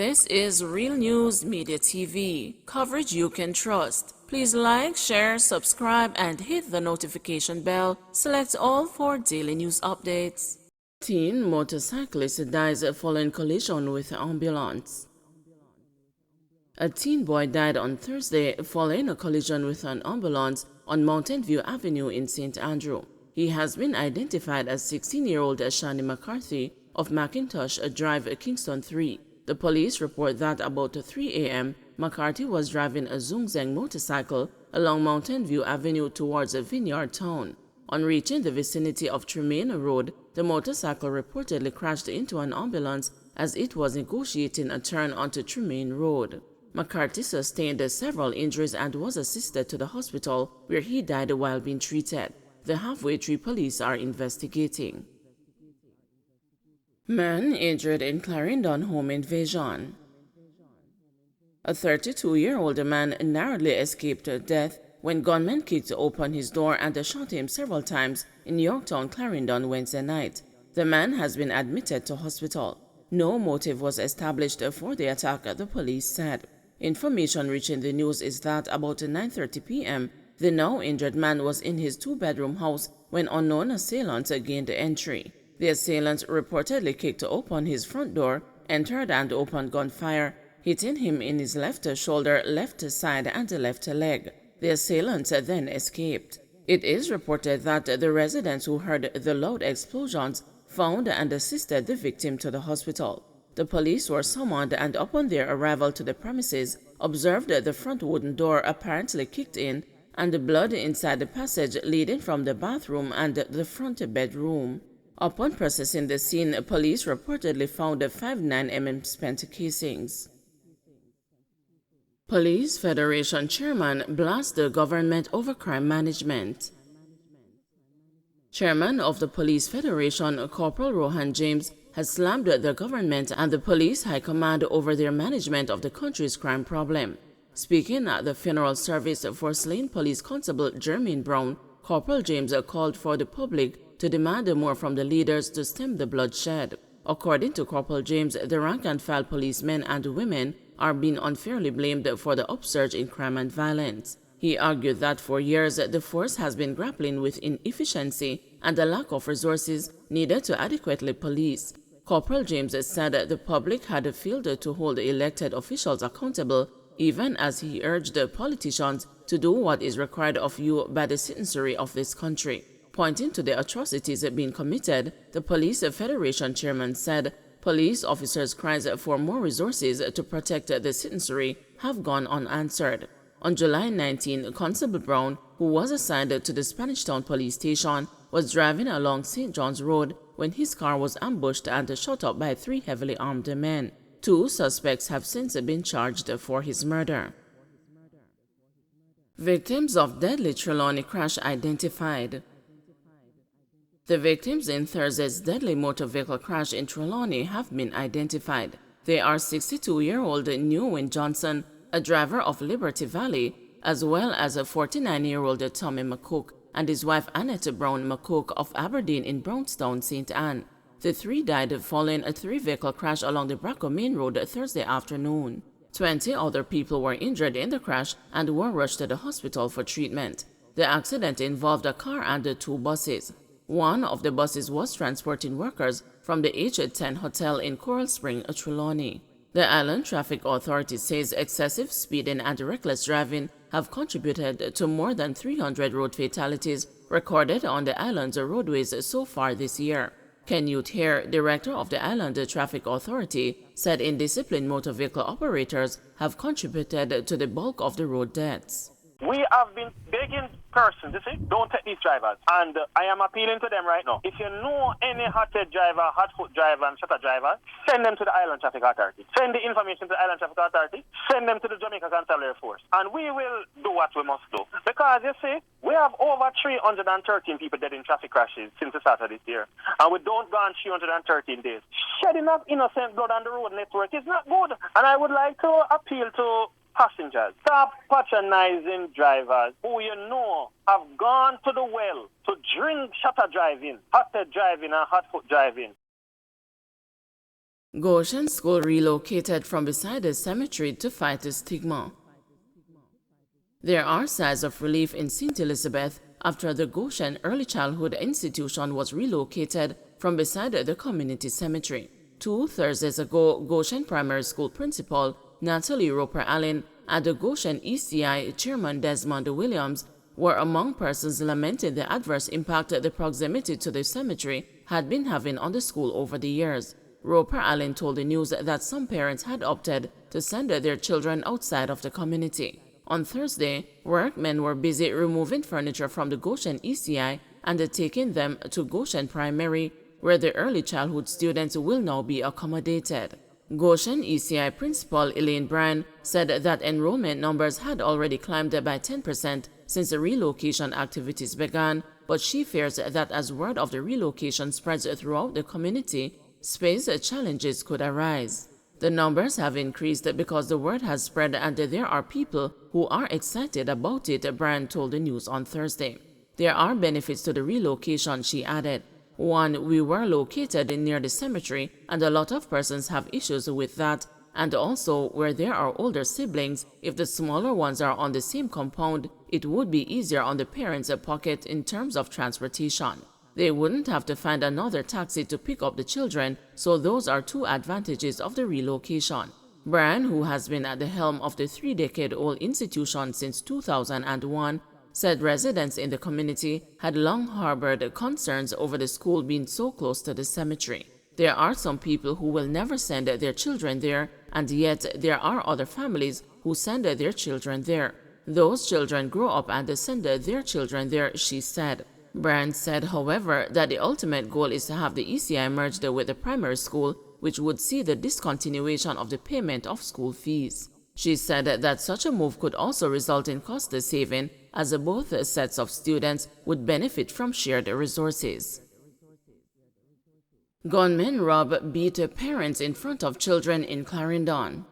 This is Real News Media TV, coverage you can trust. Please like, share, subscribe, and hit the notification bell. Select all for daily news updates. Teen motorcyclist dies following collision with ambulance. A teen boy died on Thursday following a collision with an ambulance on Mountain View Avenue in St. Andrew. He has been identified as 16-year-old Shani McCarthy of McIntosh Drive, Kingston 3. The police report that about 3 a.m., McCarthy was driving a Zungzeng motorcycle along Mountain View Avenue towards a Vineyard Town. On reaching the vicinity of Trelawny Road, the motorcycle reportedly crashed into an ambulance as it was negotiating a turn onto Trelawny Road. McCarthy sustained several injuries and was assisted to the hospital, where he died while being treated. The Halfway Tree police are investigating. Man injured in Clarendon home invasion. A 32-year-old man narrowly escaped death when gunmen kicked open his door and shot him several times in Yorktown, Clarendon, Wednesday night. The man has been admitted to hospital. No motive was established for the attack, the police said. Information reaching the news is that about 9:30 p.m., the now injured man was in his two-bedroom house when unknown assailants gained entry. The assailants reportedly kicked open his front door, entered and opened gunfire, hitting him in his left shoulder, left side, and left leg. The assailants then escaped. It is reported that the residents who heard the loud explosions found and assisted the victim to the hospital. The police were summoned and upon their arrival to the premises, observed the front wooden door apparently kicked in and the blood inside the passage leading from the bathroom and the front bedroom. Upon processing the scene, police reportedly found 5.9 spent casings. Police Federation chairman blasts the government over crime management. Chairman of the Police Federation, Corporal Rohan James, has slammed the government and the police high command over their management of the country's crime problem. Speaking at the funeral service for slain police constable Jermaine Brown, Corporal James called for the public to demand more from the leaders to stem the bloodshed. According to Corporal James, the rank-and-file policemen and women are being unfairly blamed for the upsurge in crime and violence. He argued that for years, the force has been grappling with inefficiency and the lack of resources needed to adequately police. Corporal James said the public had failed to hold elected officials accountable, even as he urged politicians to do what is required of you by the citizenry of this country. Pointing to the atrocities being committed, the Police Federation chairman said police officers' cries for more resources to protect the citizenry have gone unanswered. On July 19, Constable Brown, who was assigned to the Spanish Town Police Station, was driving along St. John's Road when his car was ambushed and shot up by 3 heavily armed men. 2 suspects have since been charged for his murder. Victims of deadly Trelawny crash identified. The victims in Thursday's deadly motor vehicle crash in Trelawny have been identified. They are 62-year-old Newwin Johnson, a driver of Liberty Valley, as well as a 49-year-old Tommy McCook and his wife Annette Brown McCook of Aberdeen in Brownstown, St. Anne. The 3 died following a 3-vehicle crash along the Braco Main Road Thursday afternoon. 20 other people were injured in the crash and were rushed to the hospital for treatment. The accident involved a car and 2 buses. One of the buses was transporting workers from the H10 Hotel in Coral Spring, Trelawny. The Island Traffic Authority says excessive speeding and reckless driving have contributed to more than 300 road fatalities recorded on the island's roadways so far this year. Ken Hare, director of the Island Traffic Authority, said indisciplined motor vehicle operators have contributed to the bulk of the road deaths. We have been begging persons, you see, don't take these drivers. And I am appealing to them right now. If you know any hot-head driver, hot-foot driver, and shutter driver, send them to the Island Traffic Authority. Send the information to the Island Traffic Authority. Send them to the Jamaica Constabulary Force. And we will do what we must do. Because, you see, we have over 313 people dead in traffic crashes since the start of this year. And we don't go on 313 days. Shedding of innocent blood on the road network is not good. And I would like to appeal to passengers, stop patronizing drivers who you know have gone to the well to drink shutter driving, hot-head driving and hot-foot driving. Goshen school relocated from beside a cemetery to fight the stigma. There are signs of relief in St. Elizabeth after the Goshen Early Childhood Institution was relocated from beside the community cemetery. 2 Thursdays ago, Goshen Primary School Principal Natalie Roper-Allen and the Goshen ECI Chairman Desmond Williams were among persons lamenting the adverse impact the proximity to the cemetery had been having on the school over the years. Roper-Allen told the news that some parents had opted to send their children outside of the community. On Thursday, workmen were busy removing furniture from the Goshen ECI and taking them to Goshen Primary, where the early childhood students will now be accommodated. Goshen ECI Principal Elaine Bryan said that enrollment numbers had already climbed by 10% since the relocation activities began, but she fears that as word of the relocation spreads throughout the community, space challenges could arise. The numbers have increased because the word has spread and there are people who are excited about it, Bryan told the news on Thursday. There are benefits to the relocation, she added. One, we were located near the cemetery and a lot of persons have issues with that, and also where there are older siblings, if the smaller ones are on the same compound, it would be easier on the parents' pocket in terms of transportation. They wouldn't have to find another taxi to pick up the children, so those are 2 advantages of the relocation. Bryan, who has been at the helm of the 3-decade-old institution since 2001, said residents in the community had long harbored concerns over the school being so close to the cemetery. There are some people who will never send their children there, and yet there are other families who send their children there. Those children grow up and send their children there, she said. Bryan said, however, that the ultimate goal is to have the ECI merged with the primary school, which would see the discontinuation of the payment of school fees. She said that such a move could also result in cost saving, as both sets of students would benefit from shared resources. Gunmen rob beat parents in front of children in Clarendon.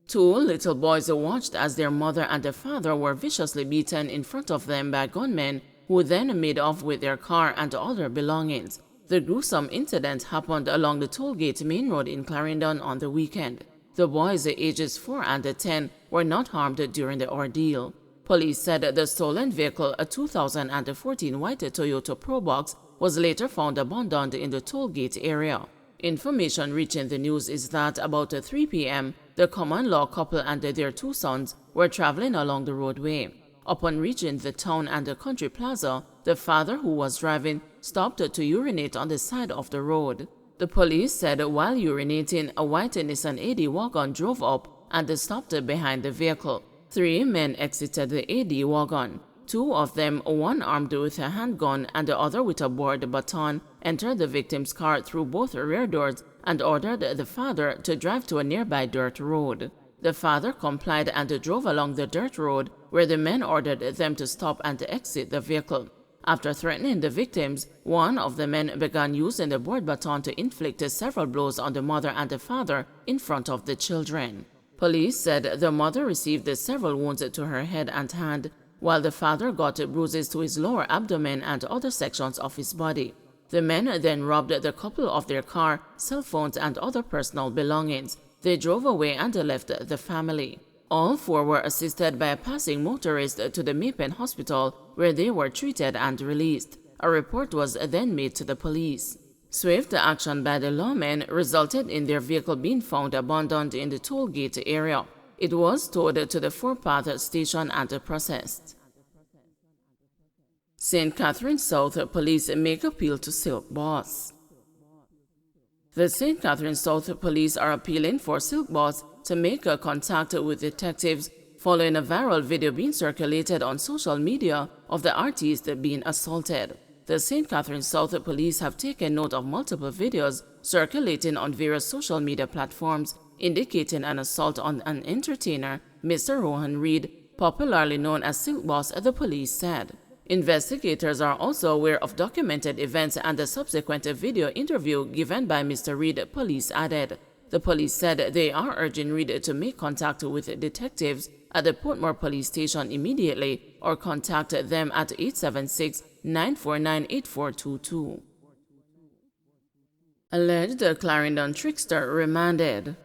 2 little boys watched as their mother and their father were viciously beaten in front of them by gunmen, who then made off with their car and other belongings. The gruesome incident happened along the tollgate main road in Clarendon on the weekend. The boys, ages 4 and 10, were not harmed during the ordeal. Police said the stolen vehicle, a 2014 white Toyota Probox, was later found abandoned in the tollgate area. Information reaching the news is that about 3 p.m., the common-law couple and their 2 sons were traveling along the roadway. Upon reaching the town and the country plaza, the father, who was driving, stopped to urinate on the side of the road. The police said while urinating, a white Nissan AD wagon drove up and stopped behind the vehicle. 3 men exited the AD wagon. 2 of them, one armed with a handgun and the other with a board baton, entered the victim's car through both rear doors and ordered the father to drive to a nearby dirt road. The father complied and drove along the dirt road, where the men ordered them to stop and exit the vehicle. After threatening the victims, one of the men began using the board baton to inflict several blows on the mother and the father in front of the children. Police said the mother received several wounds to her head and hand, while the father got bruises to his lower abdomen and other sections of his body. The men then robbed the couple of their car, cell phones, and other personal belongings. They drove away and left the family. All 4 were assisted by a passing motorist to the Mapen Hospital, where they were treated and released. A report was then made to the police. Swift action by the lawmen resulted in their vehicle being found abandoned in the toll gate area. It was towed to the footpath station and processed. St. Catherine South Police make appeal to Silk Boss. The St. Catherine South Police are appealing for Silk Boss to make a contact with detectives following a viral video being circulated on social media of the artist being assaulted. The St. Catherine South Police have taken note of multiple videos circulating on various social media platforms indicating an assault on an entertainer, Mr. Rohan Reed, popularly known as Silk Boss, the police said. Investigators are also aware of documented events and the subsequent video interview given by Mr. Reed, police added. The police said they are urging Reed to make contact with detectives at the Portmore Police Station immediately or contact them at 876-949-8422. Alleged Clarendon trickster remanded.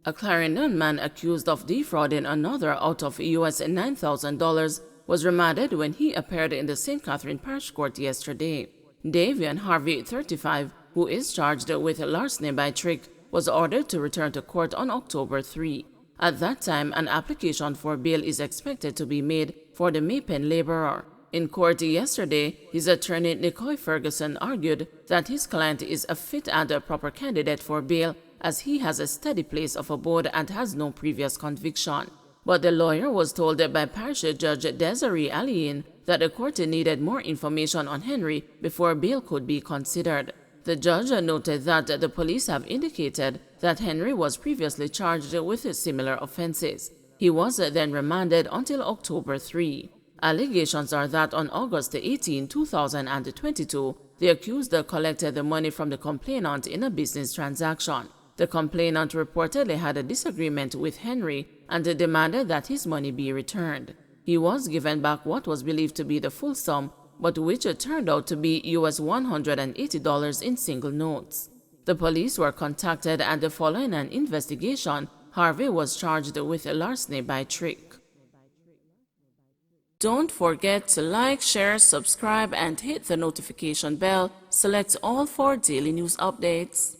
A Clarendon man accused of defrauding another out of US $9,000 was remanded when he appeared in the St. Catherine Parish Court yesterday. Davian Harvey, 35, who is charged with larceny by trick, was ordered to return to court on October 3. At that time, an application for bail is expected to be made for the Maypen laborer. In court yesterday, his attorney Nicoy Ferguson argued that his client is a fit and a proper candidate for bail as he has a steady place of abode and has no previous conviction. But the lawyer was told by Parish Judge Desiree Aliyin that the court needed more information on Henry before bail could be considered. The judge noted that the police have indicated that Henry was previously charged with similar offenses. He was then remanded until October 3. Allegations are that on August 18, 2022, the accused collected the money from the complainant in a business transaction. The complainant reportedly had a disagreement with Henry and demanded that his money be returned. He was given back what was believed to be the full sum, but which turned out to be US $180 in single notes. The police were contacted, and following an investigation, Harvey was charged with larceny by trick. Don't forget to like, share, subscribe, and hit the notification bell. Select all for daily news updates.